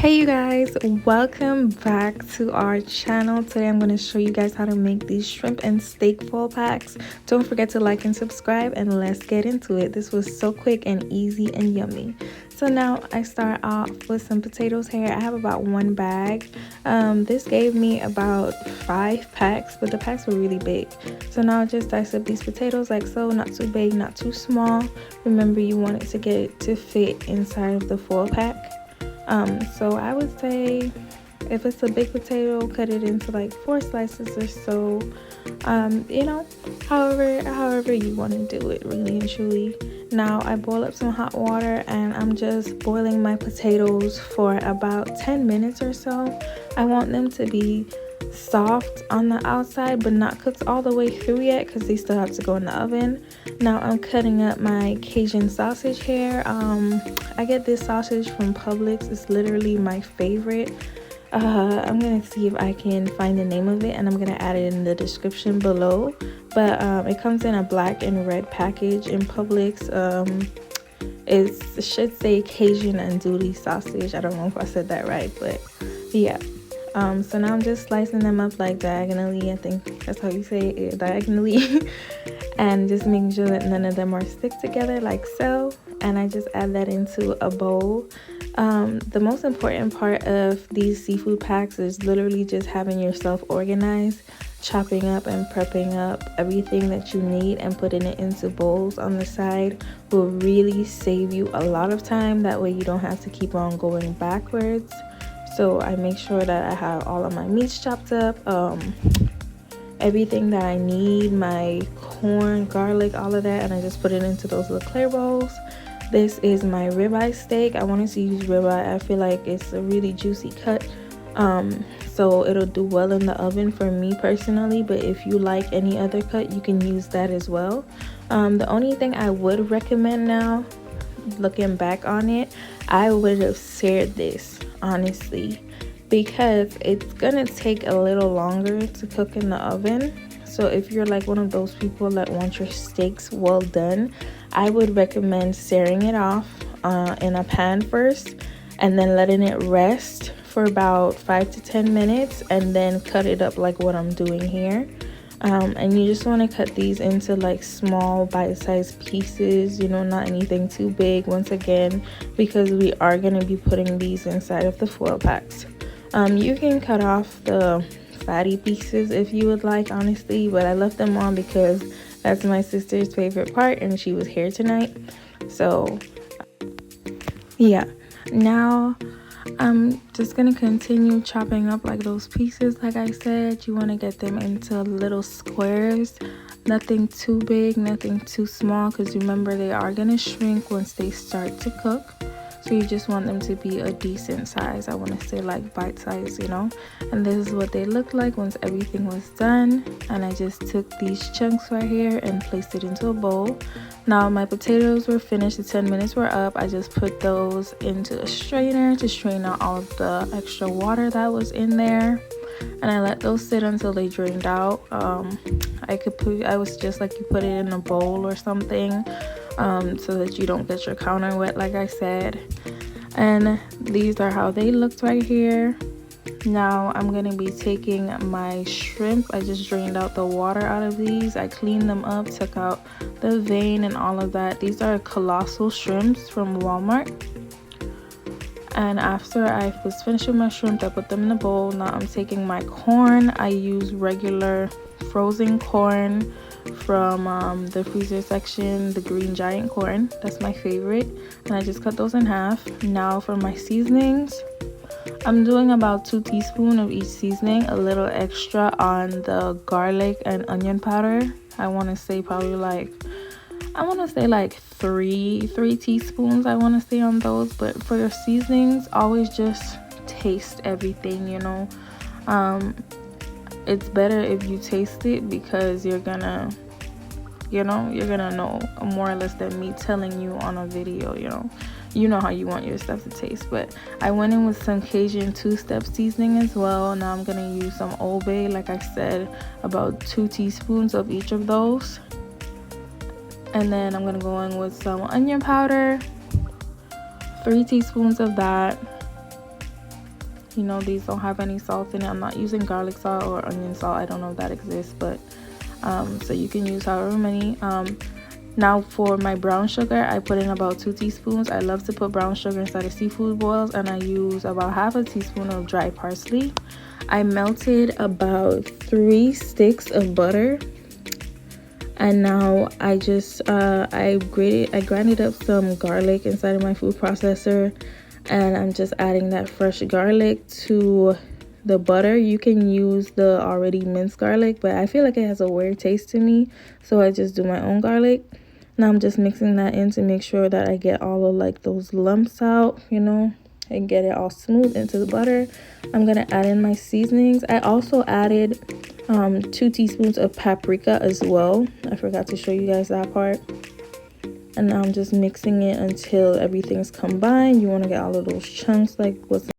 Hey you guys, welcome back to our channel. Today I'm going to show you guys how to make these shrimp and steak foil packs. Don't forget to like and subscribe, and let's get into it. This was so quick and easy and yummy. So now I start off with some potatoes here. I have about one bag. This gave me about 5 packs, but the packs were really big. So now I just dice up these potatoes like so, not too big, not too small. Remember, you want it to get to fit inside of the foil pack. So I would say if it's a big potato, cut it into like 4 slices or so. However you want to do it, really and truly. Now I boil up some hot water and I'm just boiling my potatoes for about 10 minutes or so. I want them to be soft on the outside but not cooked all the way through yet, because they still have to go in the oven. Now I'm cutting up my Cajun sausage here. I get this sausage from Publix. It's literally my favorite. I'm gonna see if I can find the name of it, and I'm gonna add it in the description below. But it comes in a black and red package in Publix. It should say Cajun andouille sausage. I don't know if I said that right, but yeah. So now I'm just slicing them up like diagonally. I think that's how you say it, diagonally. And just making sure that none of them are stick together like so. And I just add that into a bowl. The most important part of these seafood packs is literally just having yourself organized, chopping up and prepping up everything that you need and putting it into bowls on the side will really save you a lot of time. That way you don't have to keep on going backwards. So I make sure that I have all of my meats chopped up, everything that I need, my corn, garlic, all of that, and I just put it into those little clear bowls. This is my ribeye steak. I wanted to use ribeye. I feel like it's a really juicy cut, so it'll do well in the oven for me personally, but if you like any other cut, you can use that as well. The only thing I would recommend now, looking back on it, I would have seared this, honestly, because it's gonna take a little longer to cook in the oven. So if you're like one of those people that want your steaks well done, I would recommend searing it off in a pan first, and then letting it rest for about 5 to 10 minutes, and then cut it up like what I'm doing here. And you just want to cut these into like small bite-sized pieces, you know, not anything too big, once again, because we are going to be putting these inside of the foil packs. You can cut off the fatty pieces if you would like, honestly, but I left them on because that's my sister's favorite part and she was here tonight. So yeah, now I'm just gonna continue chopping up like those pieces. Like I said, you want to get them into little squares, nothing too big, nothing too small, because remember, they are gonna shrink once they start to cook. So you just want them to be a decent size. I want to say like bite size, you know. And this is what they look like once everything was done. And I just took these chunks right here and placed it into a bowl. Now my potatoes were finished, the 10 minutes were up. I just put those into a strainer to strain out all of the extra water that was in there, and I let those sit until they drained out. I was just like, you put it in a bowl or something, so that you don't get your counter wet, like I said. And these are how they looked right here. Now I'm gonna be taking my shrimp. I just drained out the water out of these. I cleaned them up, took out the vein and all of that. These are colossal shrimps from Walmart. And after I was finished with my shrimp, I put them in a bowl. Now I'm taking my corn. I use regular frozen corn from the freezer section, the green giant corn. That's my favorite. And I just cut those in half. Now for my seasonings, I'm doing about 2 teaspoons of each seasoning, a little extra on the garlic and onion powder. I want to say probably like, three teaspoons I want to say on those. But for your seasonings, always just taste everything, you know. It's better if you taste it, because you're gonna know more or less than me telling you on a video. You know how you want your stuff to taste. But I went in with some Cajun 2-step seasoning as well. Now I'm gonna use some Old Bay, like I said, about 2 teaspoons of each of those. And then I'm gonna go in with some onion powder, 3 teaspoons of that. You know, these don't have any salt in it. I'm not using garlic salt or onion salt. I don't know if that exists, but so you can use however many. Now for my brown sugar, I put in about 2 teaspoons. I love to put brown sugar inside of seafood boils, and I use about half a teaspoon of dry parsley. I melted about 3 sticks of butter, and now I just I grinded up some garlic inside of my food processor, and I'm just adding that fresh garlic to the butter. You can use the already minced garlic, but I feel like it has a weird taste to me, so I just do my own garlic. Now I'm just mixing that in to make sure that I get all of like those lumps out, you know, and get it all smooth into the butter. I'm gonna add in my seasonings. I also added 2 teaspoons of paprika as well. I forgot to show you guys that part. And now I'm just mixing it until everything's combined. You want to get all of those chunks like what's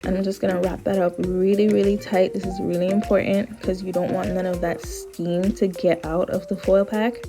And I'm just gonna wrap that up really tight. This is really important because you don't want none of that steam to get out of the foil pack.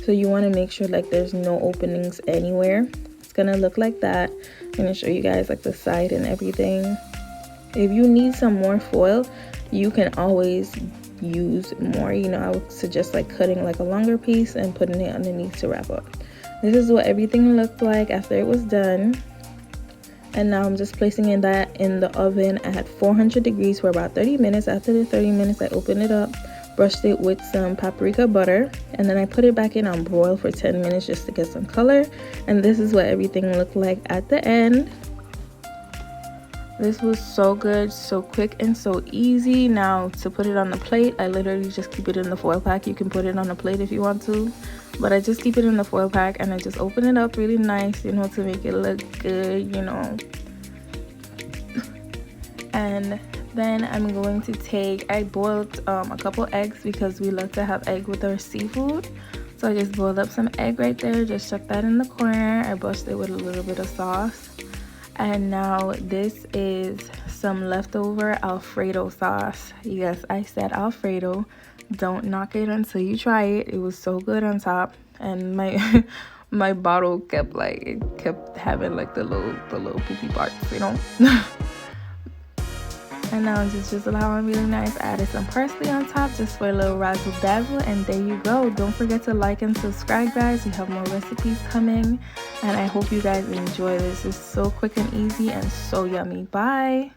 So you want to make sure like there's no openings anywhere. It's gonna look like that. I'm gonna show you guys like the side and everything. If you need some more foil, you can always use more. You know, I would suggest like cutting like a longer piece and putting it underneath to wrap up. This is what everything looked like after it was done. And now I'm just placing that in the oven at 400 degrees for about 30 minutes. After the 30 minutes, I opened it up, brushed it with some paprika butter, and then I put it back in on broil for 10 minutes just to get some color. And this is what everything looked like at the end. This was so good, so quick, and so easy. Now to put it on the plate, I literally just keep it in the foil pack. You can put it on a plate if you want to, but I just keep it in the foil pack and I just open it up really nice, you know, to make it look good, you know. And then I'm going to take, I boiled a couple eggs because we love to have egg with our seafood. So I just boiled up some egg right there, just stuck that in the corner. I brushed it with a little bit of sauce. And now this is some leftover Alfredo sauce. Yes, I said Alfredo. Don't knock it until you try it. It was so good on top. And my my bottle kept having like the little poopy parts, you know. And now it's just allowing really nice. I added some parsley on top just for a little razzle dazzle, and there you go. Don't forget to like and subscribe, guys. We have more recipes coming, and I hope you guys enjoy this. It's so quick and easy and so yummy. Bye.